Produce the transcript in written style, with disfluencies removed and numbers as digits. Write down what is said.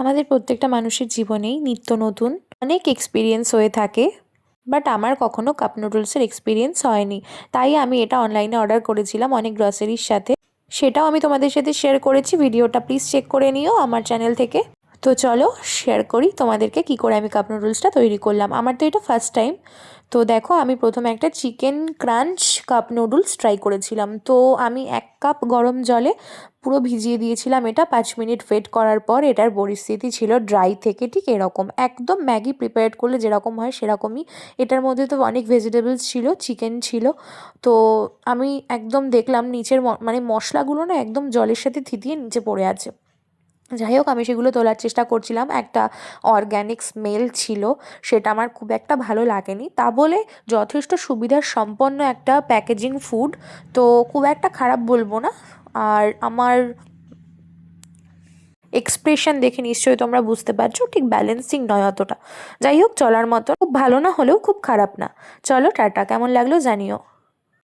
আমাদের প্রত্যেকটা মানুষের জীবনেই নিত্য নতুন অনেক এক্সপিরিয়েন্স হয়ে থাকে, বাট আমার কখনো কাপ নুডলসের এক্সপিরিয়েন্স হয়নি। তাই আমি এটা অনলাইনে অর্ডার করেছিলাম অনেক গ্রসারির সাথে, সেটাও আমি তোমাদের সাথে শেয়ার করেছি। ভিডিওটা প্লিজ চেক করে নিও আমার চ্যানেল থেকে। তো চলো শেয়ার করি তোমাদেরকে কি করে আমি কাপ নুডলসটা তৈরি করলাম। আমার তো এটা ফার্স্ট টাইম। তো দেখো, আমি প্রথমে একটা চিকেন ক্রাঞ্চ কাপ নুডলস ট্রাই করেছিলাম। তো আমি 1 কাপ গরম জলে পুরো ভিজিয়ে দিয়েছিলাম এটা। 5 মিনিট ওয়েট করার পর এটার পরিস্থিতি ছিল ড্রাই থেকে ঠিক এরকম, একদম ম্যাগি প্রিপেয়ার করলে যেরকম হয় সেরকমই। এটার মধ্যে তো অনেক ভেজিটেবলস ছিল, চিকেন ছিল। তো আমি একদম দেখলাম নিচের মানে মশলাগুলো না একদম জলের সাথে থিতিয়ে নিচে পড়ে আছে। যাই হোক, আমি সেগুলো তোলার চেষ্টা করছিলাম। একটা অর্গ্যানিক স্মেল ছিল, সেটা আমার খুব একটা ভালো লাগেনি। তা বলে যথেষ্ট সুবিধার সম্পন্ন একটা প্যাকেজিং ফুড, তো খুব একটা খারাপ বলবো না। আর আমার এক্সপ্রেশন দেখে নিশ্চয়ই তোমরা বুঝতে পারছো ঠিক ব্যালেন্সিং নয় অতটা। যাই হোক, চলার মতো, খুব ভালো না হলেও খুব খারাপ না। চলো টাটা, কেমন লাগলো জানিও।